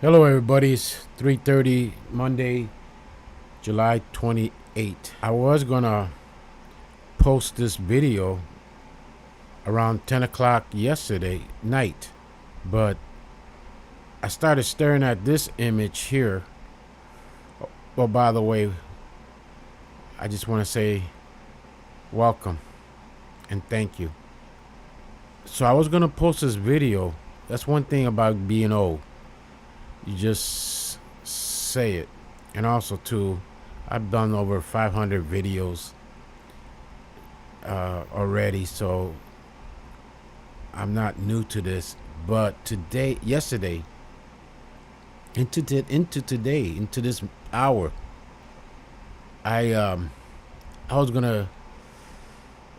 Hello, everybody. It's 3:30 Monday, July 28th. I was gonna post this video around 10 o'clock yesterday night, but I started staring at this image here. Oh, by the way, I just want to say welcome and thank you. So I was gonna post this video. That's one thing about being old. You just say it. And also too, I've done over 500 videos already, so I'm not new to this. But yesterday, into today, into this hour, I was gonna.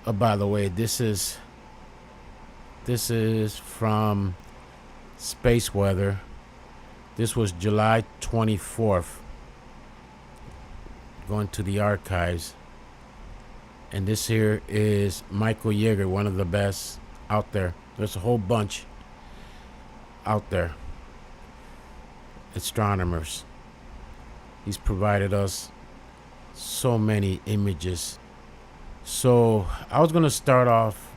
Oh, by the way, this is from Space Weather. This was July 24th. Going to the archives. And this here is Michael Yeager, one of the best out there. There's a whole bunch out there. Astronomers. He's provided us so many images. So I was going to start off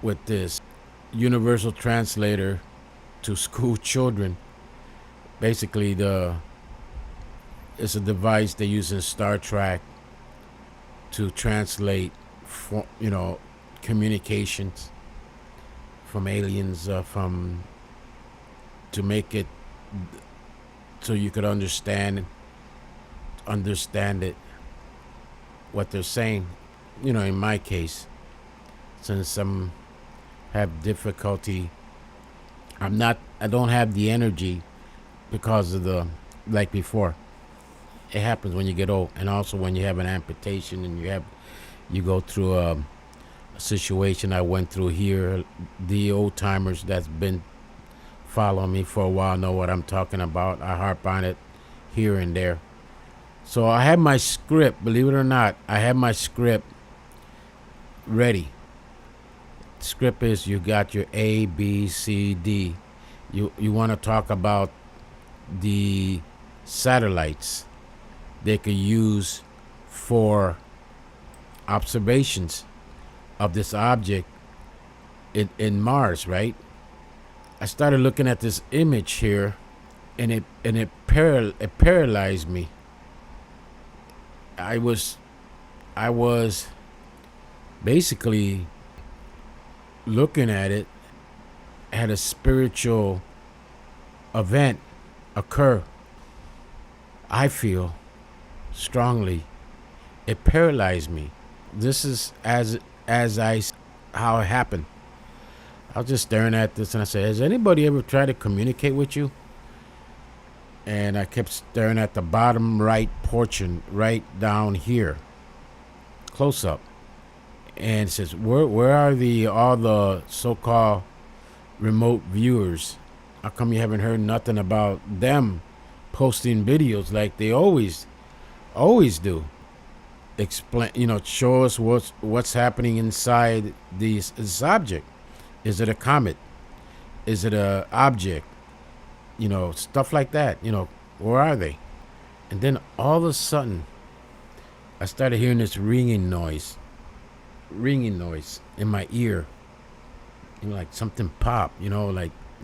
with this universal translator to school children. Basically, it's a device they use in Star Trek to translate, communications from aliens, to make it so you could understand it, what they're saying. In my case, since some have difficulty, I don't have the energy because of like before. It happens when you get old, and also when you have an amputation and you go through a situation I went through here. The old timers that's been following me for a while know what I'm talking about. I harp on it here and there. So I have my script, believe it or not, I have my script ready. The script is, you got your A, B, C, D. You want to talk about the satellites they could use for observations of this object in Mars, right? I started looking at this image here, and it paralyzed me. I was basically looking at it, had a spiritual event occur. I feel strongly it paralyzed me. This is how it happened. I was just staring at this, and I said, has anybody ever tried to communicate with you? And I kept staring at the bottom right portion, right down here, close up. And it says, where are all the so-called remote viewers? How come you haven't heard nothing about them posting videos like they always do? Explain, show us what's happening inside this object. Is it a comet? Is it a object? Stuff like that. Where are they? And then all of a sudden, I started hearing this ringing noise in my ear. Like something pop.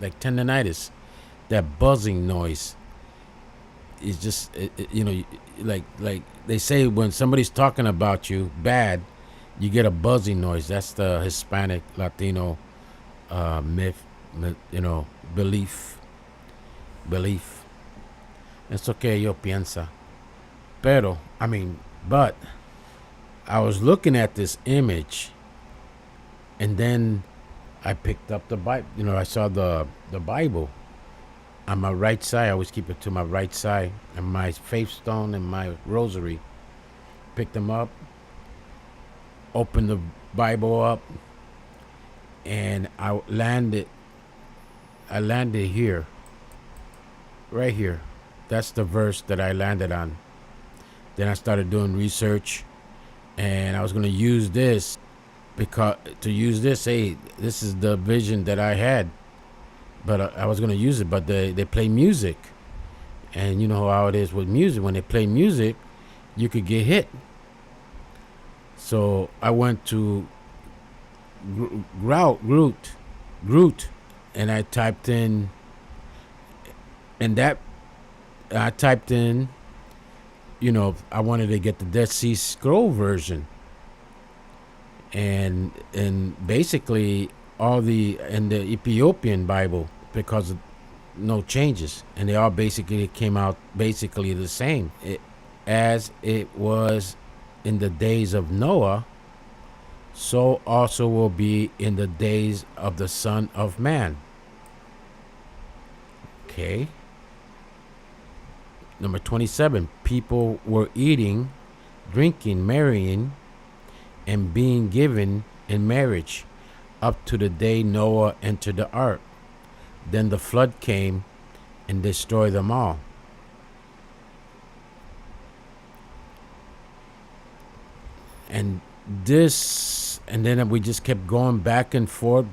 Like tendonitis. That buzzing noise. Is just like they say, when somebody's talking about you bad, you get a buzzing noise. That's the Hispanic Latino myth, belief. It's okay, yo piensa. But I was looking at this image, and then I picked up the Bible. I saw the Bible on my right side. I always keep it to my right side, and my faith stone and my rosary. Picked them up, opened the Bible up, and I landed here, right here. That's the verse that I landed on. Then I started doing research, and I was going to use this hey, this is the vision that I had. But I was going to use it, but they play music. And you know how it is with music. When they play music, you could get hit. So I went to Groot, and I typed in, and that I typed in, I wanted to get the Dead Sea Scroll version, and basically all the in the Ethiopian Bible, because of no changes, and they all basically came out basically the same. As it was in the days of Noah, so also will be in the days of the Son of Man. Okay. Number 27, people were eating, drinking, marrying, and being given in marriage up to the day Noah entered the ark. Then the flood came and destroyed them all. And then we just kept going back and forth.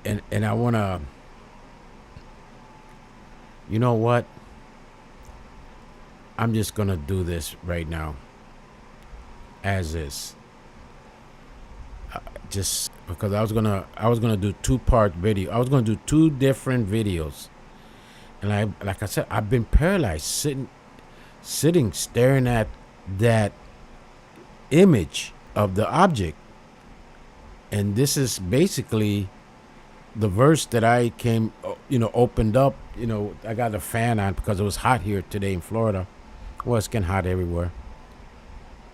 And I want to, you know what? I'm just going to do this right now as is. Just because I was going to do 2-part video. I was going to do 2 different videos. And like I said, I've been paralyzed sitting staring at that image of the object. And this is basically the verse that I opened up. I got a fan on because it was hot here today in Florida. Well, it's getting hot everywhere.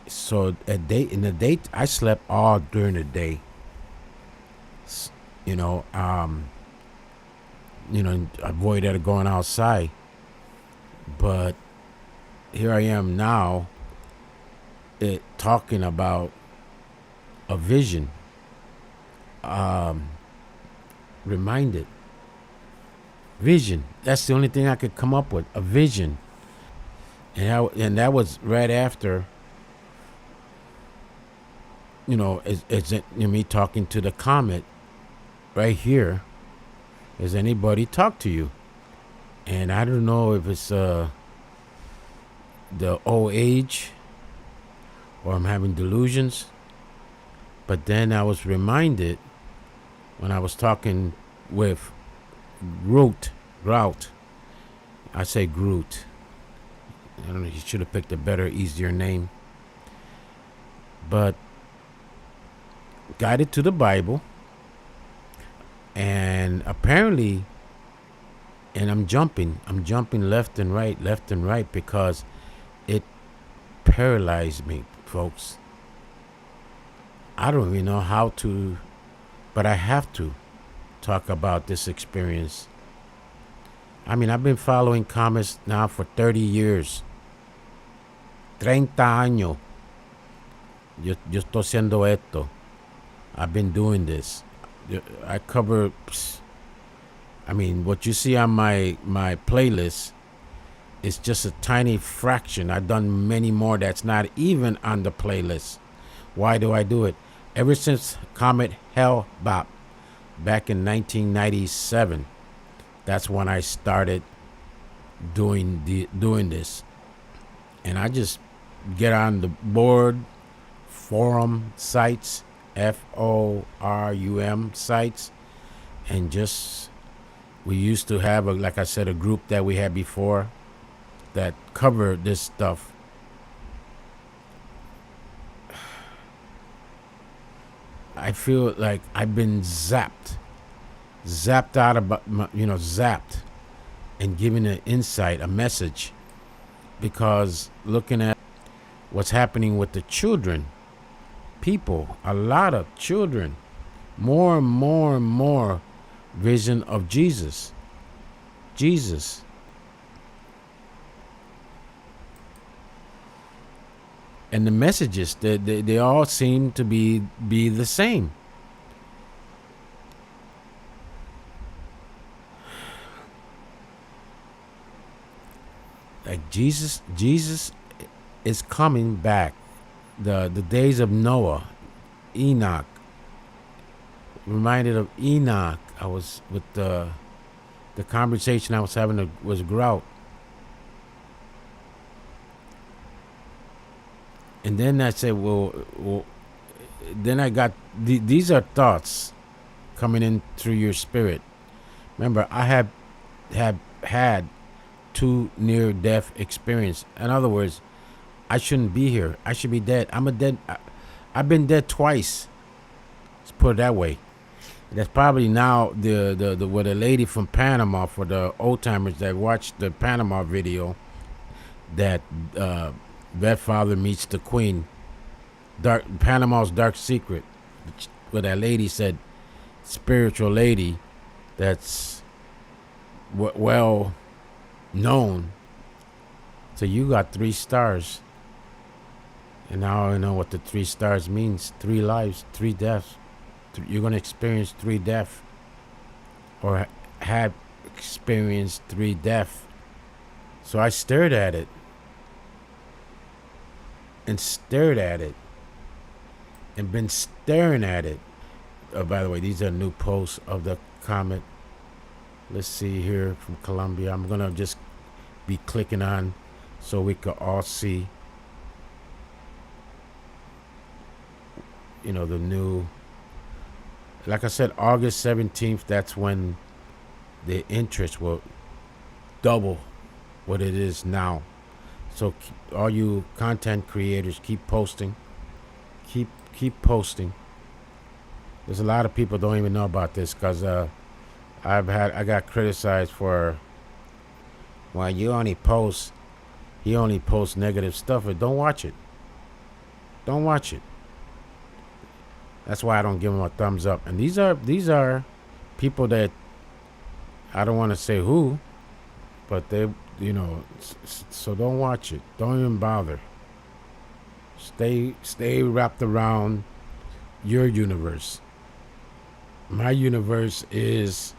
So in the day, I slept all during the day. Avoided going outside. But here I am now, talking about a vision. Reminded. Vision. That's the only thing I could come up with. A vision. And that was right after, it's me talking to the Comet right here. Has anybody talked to you? And I don't know if it's the old age or I'm having delusions. But then I was reminded when I was talking with Groot. I say Groot. I don't know, he should have picked a better, easier name. But guided to the Bible. And apparently, and I'm jumping left and right because it paralyzed me, folks. I don't even know how to, but I have to talk about this experience. I mean, I've been following comets now for 30 years. 30 años. Yo estoy haciendo esto. I've been doing this. I cover, what you see on my playlist is just a tiny fraction. I've done many more that's not even on the playlist. Why do I do it? Ever since Comet Hellbop back in 1997, that's when I started doing this. And I just get on the board, forum sites, FORUM sites, and we used to have like I said, a group that we had before that covered this stuff. I feel like I've been zapped out about, zapped, and given an insight, a message, because looking at what's happening with the children, people, a lot of children, more and more vision of Jesus. And the messages, they all seem to be the same. Like Jesus is coming back. The days of Noah, Enoch. Reminded of Enoch. I was with the conversation I was having was Grok. And then I said, well then I got these are thoughts coming in through your spirit. Remember, I have had two near death experience. In other words, I shouldn't be here. I should be dead. I've been dead twice. Let's put it that way. That's probably now the with a lady from Panama, for the old timers that watched the Panama video, that Godfather meets the Queen. Panama's Dark Secret, where that lady said, spiritual lady that's well known. So you got 3 stars, and now I know what the 3 stars means: 3 lives, 3 deaths. You're gonna experience 3 deaths, or have experienced 3 deaths. So I stared at it and stared at it and been staring at it. Oh, by the way, these are new posts of the Comet. Let's see here from Colombia. I'm gonna just be clicking on so we could all see, the new. Like I said, August 17th, that's when the interest will double what it is now. So all you content creators, keep posting. Keep posting. There's a lot of people don't even know about this, because I got criticized for, well, he only posts negative stuff. But don't watch it. Don't watch it. That's why I don't give them a thumbs up. And these are people that I don't want to say who, but they, so don't watch it. Don't even bother. Stay wrapped around your universe. My universe is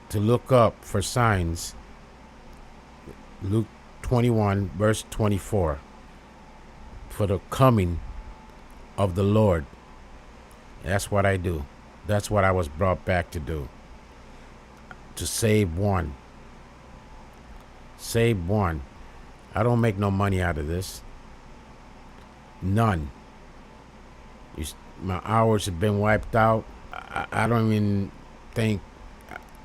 to look up for signs. Luke 21 verse 24, for the coming of the Lord. That's what I do. That's what I was brought back to do. To save one. Save one. I don't make no money out of this. None. My hours have been wiped out. I don't even think,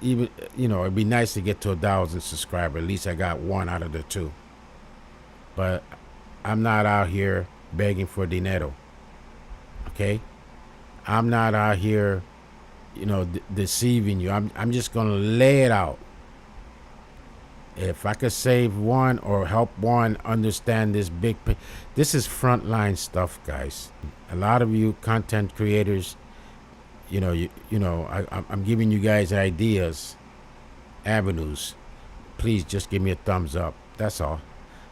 even, it'd be nice to get to 1,000 subscribers. At least I got one out of the two. But I'm not out here begging for dinero. Okay? I'm not out here, deceiving you. I'm just gonna lay it out. If I could save one or help one understand this this is frontline stuff, guys. A lot of you content creators, I'm giving you guys ideas, avenues. Please just give me a thumbs up. That's all.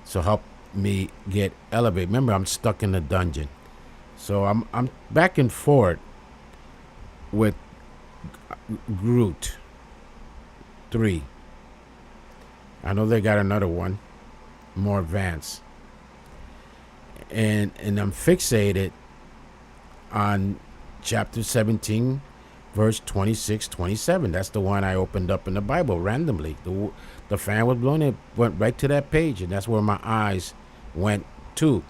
So help me get elevated. Remember, I'm stuck in the dungeon. So I'm back and forth with Groot 3. I know they got another one, more advanced. And I'm fixated on chapter 17, verse 26, 27. That's the one I opened up in the Bible randomly. The fan was blown, it went right to that page, and that's where my eyes went to.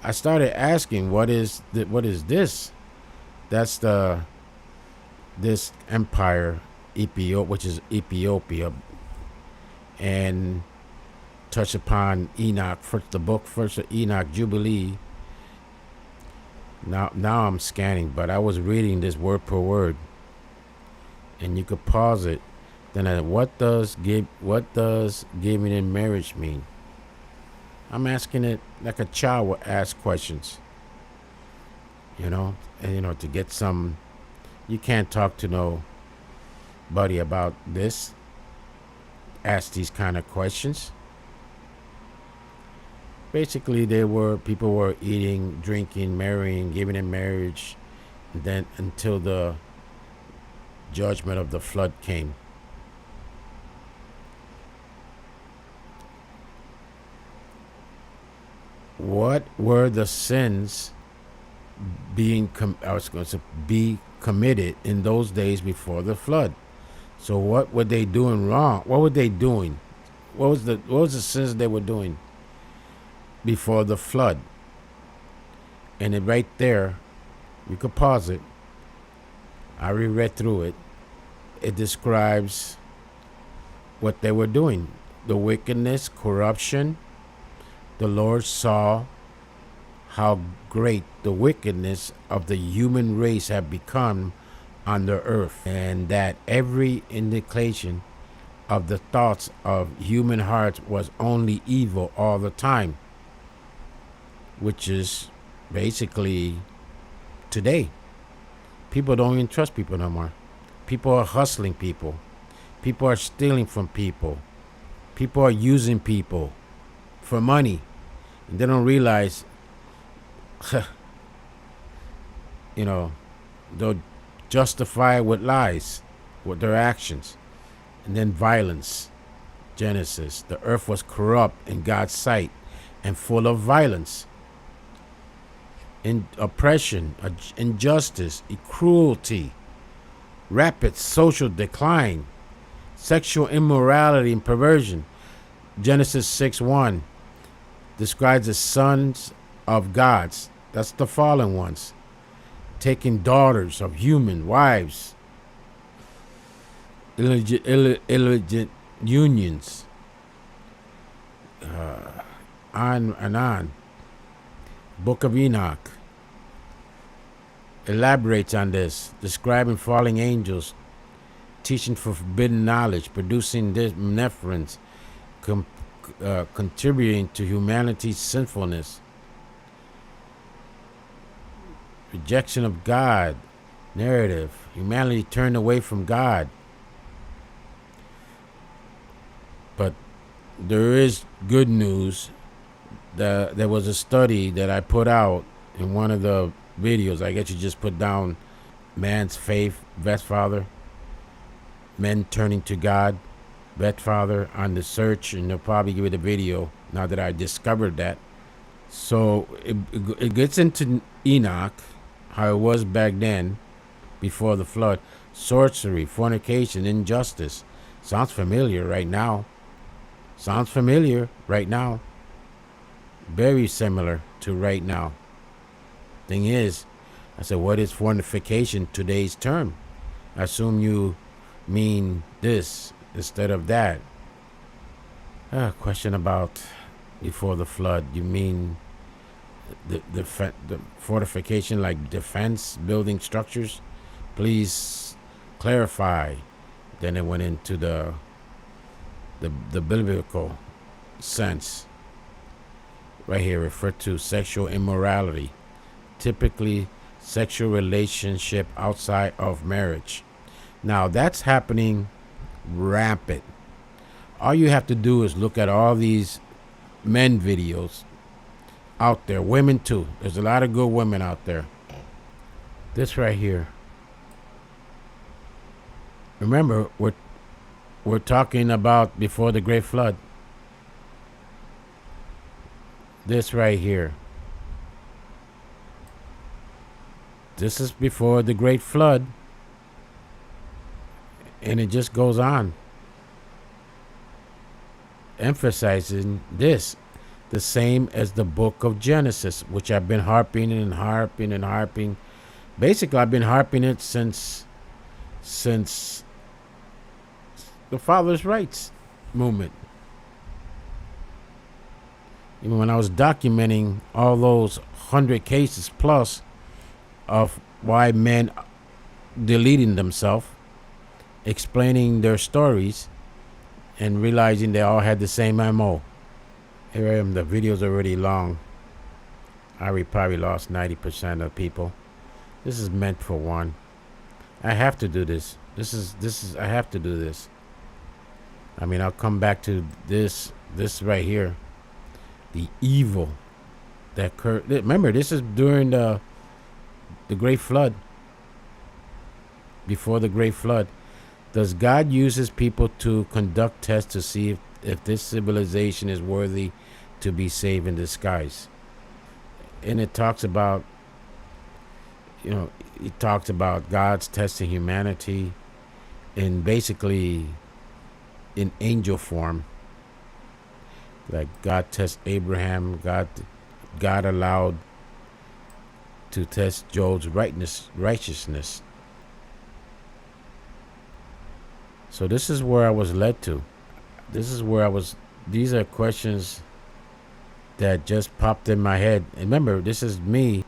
I started asking, what is this? That's this empire, which is Ethiopia, and touch upon Enoch, the book First of Enoch, Jubilee. Now I'm scanning, but I was reading this word per word, and you could pause it. Then what does giving in marriage mean? I'm asking it like a child would ask questions, and to get some. You can't talk to nobody about this. Ask these kind of questions. Basically, people were eating, drinking, marrying, giving in marriage, and then until the judgment of the flood came. What were the sins be committed in those days before the flood? So what were they doing wrong? What were they doing? What was the sins they were doing? before the flood. And it right there, you could pause it. I reread through it. It describes what they were doing. The wickedness, corruption. The Lord saw how great the wickedness of the human race had become on the earth, and that every indication of the thoughts of human hearts was only evil all the time, which is basically today. People don't even trust people no more. People are hustling people. People are stealing from people. People are using people for money. And they don't realize, they'll justify it with lies, with their actions. And then violence. Genesis. The earth was corrupt in God's sight and full of violence, in oppression, injustice, cruelty, rapid social decline, sexual immorality and perversion. Genesis 6:1 describes the sons of gods, that's the fallen ones, taking daughters of human wives, illegit unions, on and on. Book of Enoch elaborates on this, describing falling angels, teaching for forbidden knowledge, producing nephrons, contributing to humanity's sinfulness, rejection of God, narrative, humanity turned away from God. But there is good news. There was a study that I put out in one of the videos. I guess you just put down man's faith, best father, men turning to God, best father on the search, and they'll probably give it a video now that I discovered that. So it gets into Enoch, how it was back then, before the flood. Sorcery, fornication, injustice. Sounds familiar right now. Very similar to right now. Thing is, I said, what is fornication, today's term? I assume you mean this instead of that. Question about before the flood. You mean the fortification, like defense, building structures? Please clarify. Then it went into the biblical sense. Right here, refer to sexual immorality, typically sexual relationship outside of marriage. Now that's happening rampant. All you have to do is look at all these men videos out there, women too. There's a lot of good women out there. This right here. Remember, we're talking about before the Great Flood. This right here. This is before the Great Flood. And it just goes on, emphasizing this, the same as the book of Genesis, which I've been harping and harping and harping. Basically, I've been harping it since the Father's Rights movement. Even when I was documenting all those 100 cases plus of why men deleting themselves, explaining their stories, and realizing they all had the same MO. Here I am, the video's already long. I probably lost 90% of people. This is meant for one. I have to do this. I have to do this. I mean, I'll come back to this right here. The evil that occurred. Remember, this is during the Great Flood. Before the Great Flood. Does God use his people to conduct tests to see if this civilization is worthy to be saved in disguise? And it talks about, it talks about God's testing humanity in basically in angel form. Like God test Abraham, God allowed to test Job's righteousness. So this is where I was led to. This is where I was. These are questions that just popped in my head. And remember, this is me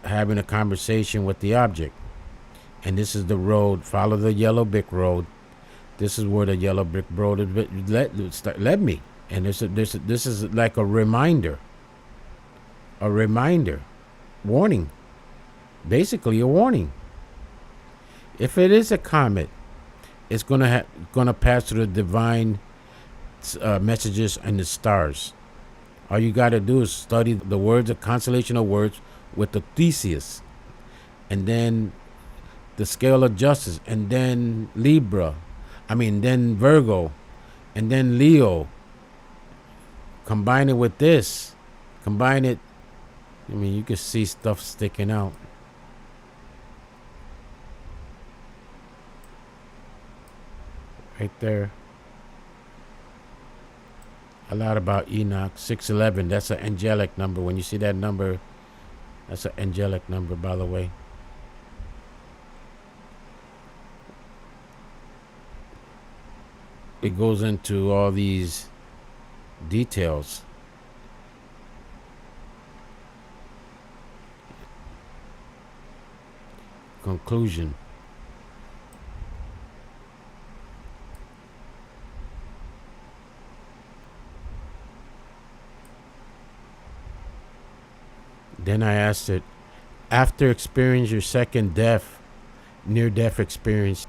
having a conversation with the object. And this is the road. Follow the yellow brick road. This is where the yellow brick road led me. And this is like a reminder. A reminder. Warning. Basically a warning. If it is a comet, it's gonna pass through the divine messages and the stars. All you got to do is study the words, a constellation of words with the thesis, and then the scale of justice, and then then Virgo, and then Leo. Combine it with this. Combine it. You can see stuff sticking out. Right there. A lot about Enoch. 611. That's an angelic number. When you see that number, that's an angelic number, by the way. It goes into all these details. Conclusion. Then I asked it, after experiencing your second near-death experience,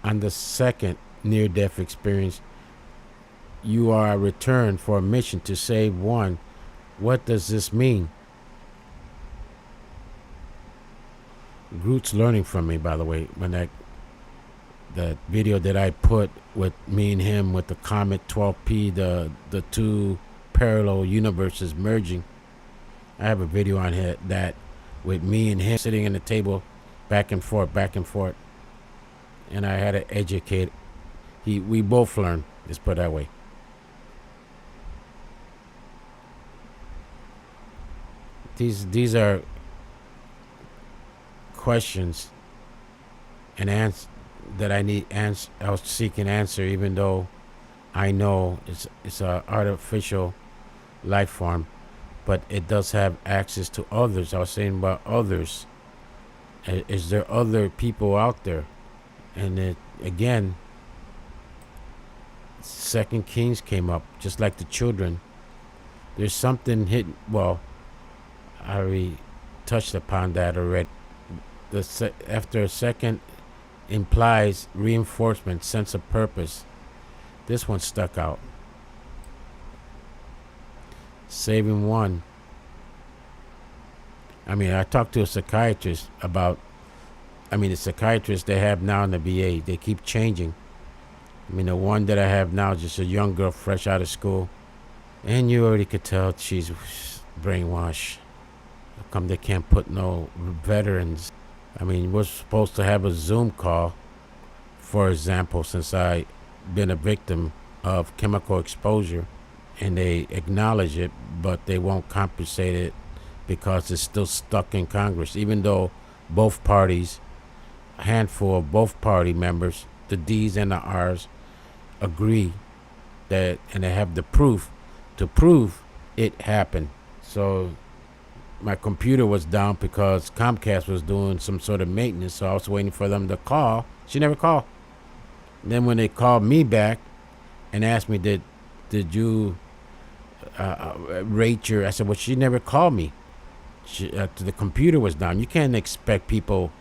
on the second near-death experience, you are returned for a mission to save one. What does this mean? Groot's learning from me, by the way. When that video that I put with me and him with the Comet 12P, the two parallel universes merging. I have a video on here that with me and him sitting in the table, back and forth, and I had to educate. We both learned. Let's put it that way. These are questions and answers that I need answer. I was seeking answer, even though I know it's a artificial life form, but it does have access to others. I was saying about others. Is there other people out there? And it again, Second Kings came up, just like the children. There's something hidden. Well, I already touched upon that already. After a second implies reinforcement, sense of purpose. This one stuck out. Saving one. I talked to a psychiatrist about, the psychiatrists they have now in the VA, they keep changing. The one that I have now is just a young girl fresh out of school. And you already could tell she's brainwashed. How come they can't put no veterans? We're supposed to have a Zoom call, for example, since I've been a victim of chemical exposure, and they acknowledge it, but they won't compensate it because it's still stuck in Congress, even though both parties, a handful of both party members, the D's and the R's, agree that, and they have the proof to prove it happened. So my computer was down because Comcast was doing some sort of maintenance, so I was waiting for them to call. She never called. And then when they called me back and asked me, did you rate your, I said, well, she never called me. The computer was down. You can't expect people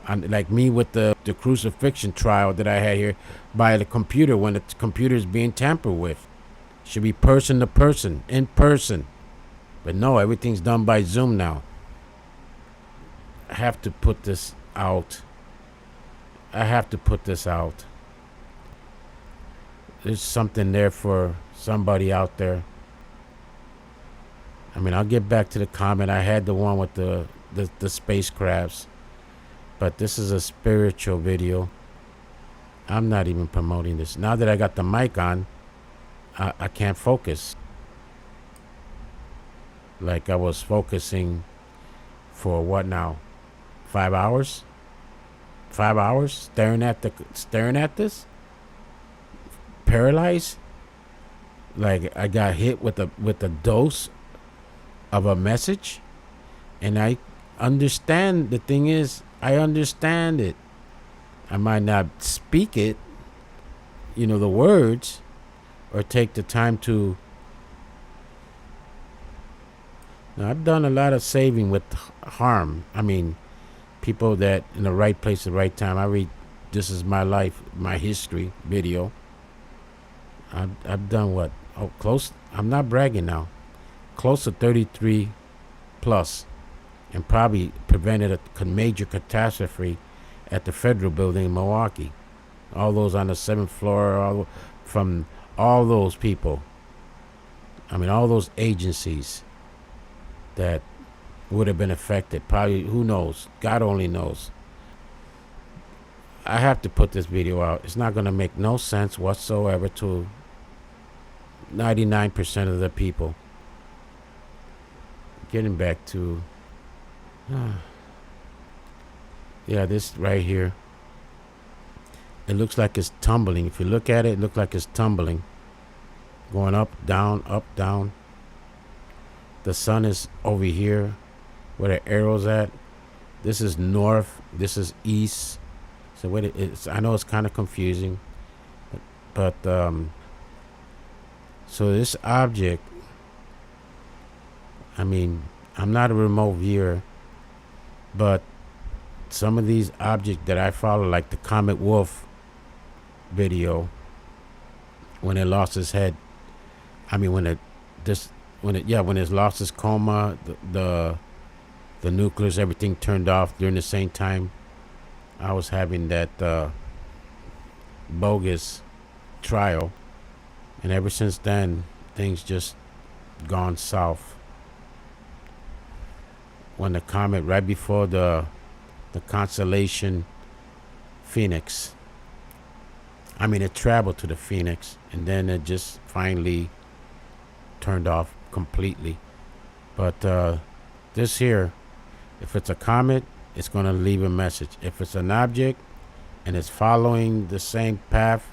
like me with the crucifixion trial that I had here by the computer when the computer is being tampered with. Should be person to person, in person. But no, everything's done by Zoom now. I have to put this out. There's something there for somebody out there. I'll get back to the comment. I had the one with the spacecrafts. But this is a spiritual video. I'm not even promoting this. Now that I got the mic on, I can't focus. Like I was focusing for what now? 5 hours? 5 hours staring at this? Paralyzed? Like I got hit with a dose of a message, and I understand. The thing is, I understand it. I might not speak it, the words, or take the time to. Now, I've done a lot of saving with harm. I mean, people that in the right place at the right time. I read This Is My Life, My History video. I've done what? Oh, close. I'm not bragging now. Close to 33 plus, and probably prevented a major catastrophe at the federal building in Milwaukee. All those on the 7th floor, from all those people. I mean, all those agencies that would have been affected. Probably, who knows? God only knows. I have to put this video out. It's not going to make no sense whatsoever to 99% of the people. Getting back to, yeah, this right here. It looks like it's tumbling. If you look at it, it looks like it's tumbling. Going up, down. The sun is over here where the arrow's at. This is north. This is east. So what it's, I know it's kind of confusing. But, so this object, I mean, I'm not a remote viewer, but some of these objects that I follow, like the Comet Wolf video, when it lost its head, I mean, when it lost its coma, the nucleus, everything turned off during the same time I was having that bogus trial, and ever since then, things just gone south. When the comet, right before the constellation Phoenix, I mean, it traveled to the Phoenix, and then it just finally turned off completely. But this here, if it's a comet, it's going to leave a message. If it's an object and it's following the same path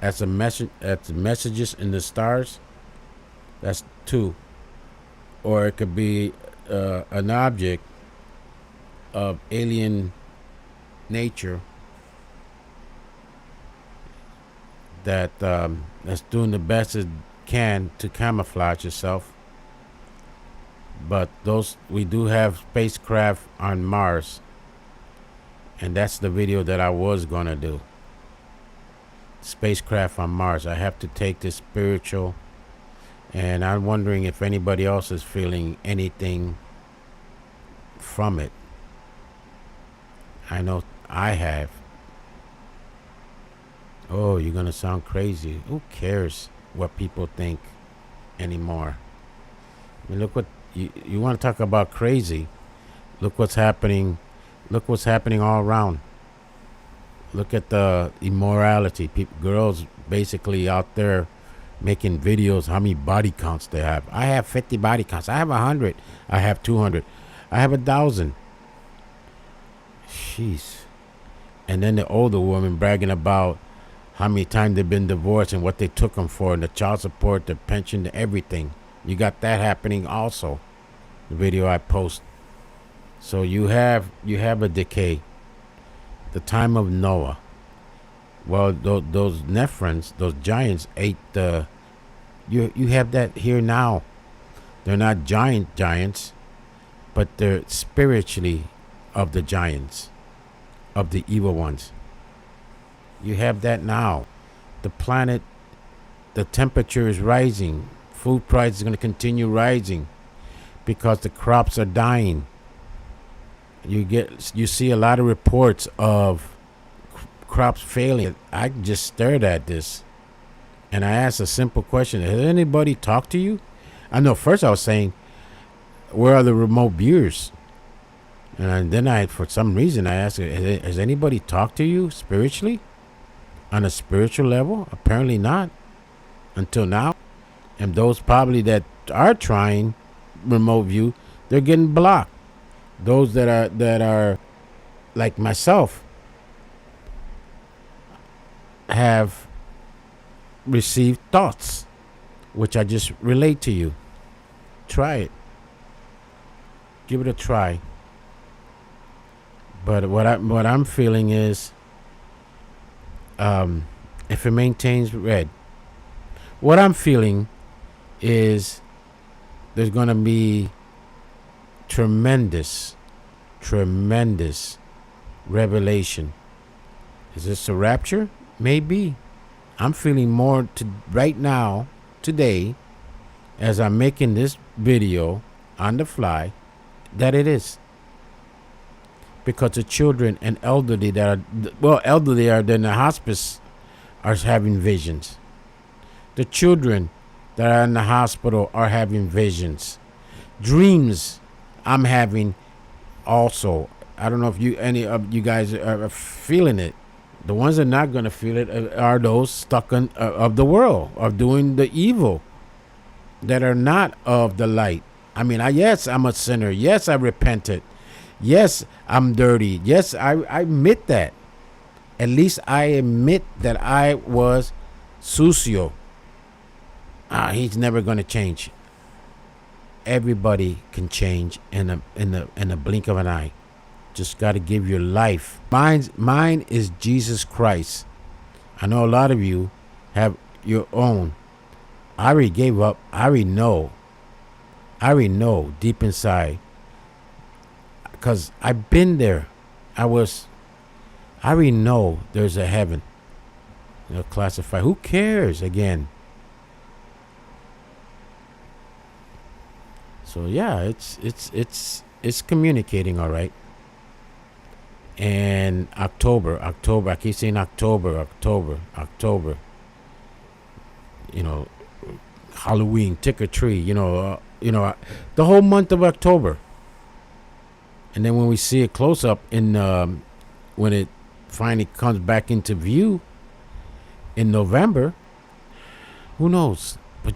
as the messages in the stars, that's 2. Or it could be an object of alien nature that that's doing the best it can to camouflage itself. But we do have spacecraft on Mars, and that's the video that I was gonna do. Spacecraft on Mars. I have to take this spiritual, and I'm wondering if anybody else is feeling anything from it. I know I have. Oh, you're gonna sound crazy. Who cares what people think anymore? I mean, look what you want to talk about crazy. Look what's happening. Look what's happening all around. Look at the immorality. Girls basically out there making videos how many body counts they have. I have 50 body counts. I have 100. I have 200. I have 1,000. Jeez. And then the older woman bragging about how many times they've been divorced and what they took them for, and the child support, the pension, the everything. You got that happening also. The video I post. So you have a decay. The time of Noah. Well, those Nephilim, those giants ate the. You have that here now. They're not giants, but they're spiritually of the giants, of the evil ones. You have that now. The planet, the temperature is rising. Food prices is going to continue rising because the crops are dying. You see a lot of reports of crops failing. I just stared at this, and I asked a simple question: has anybody talked to you? I know first I was saying, where are the remote viewers? And then for some reason, I asked, has anybody talked to you spiritually? On a spiritual level? Apparently not. Until now. And those probably that are trying, remote view, they're getting blocked. Those that are like myself have received thoughts, which I just relate to you. Try it. Give it a try. But what I'm feeling is, if it maintains red, what I'm feeling is there's going to be tremendous revelation. Is this a rapture? Maybe. I'm feeling more to right now, today, as I'm making this video on the fly, that it is. Because the children and elderly elderly are in the hospice are having visions. The children that are in the hospital are having visions. Dreams I'm having also. I don't know if any of you guys are feeling it. The ones that are not going to feel it are those stuck of the world, of doing the evil, that are not of the light. I mean, yes, I'm a sinner. Yes, I repented. Yes, I'm dirty. Yes, I admit that. At least I admit that I was sucio. He's never going to change. Everybody can change in a blink of an eye. Just got to give your life. Mine is Jesus Christ. I know a lot of you have your own. I already gave up. I already know deep inside. Because I've been there. I already know there's a heaven. Classified. Who cares again? So yeah, it's communicating all right. And October. I keep saying October. Halloween, trick or treat. The whole month of October. And then when we see it close up when it finally comes back into view in November, who knows? But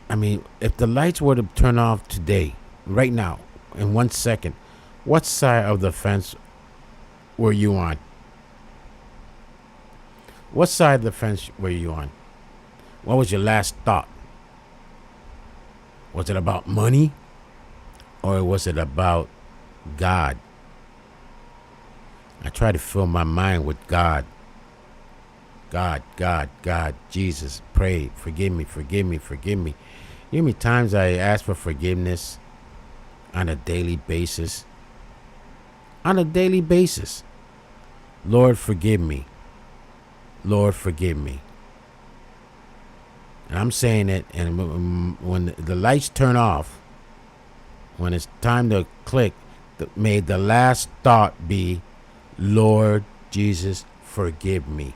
I mean, if the lights were to turn off today, right now, in 1 second, what side of the fence were you on? What side of the fence were you on? What was your last thought? Was it about money? Or was it about God? I try to fill my mind with God. God, Jesus, pray, forgive me. You know how many times I ask for forgiveness on a daily basis? Lord, forgive me. And I'm saying it, and when the lights turn off, when it's time to click, may the last thought be, Lord Jesus, forgive me.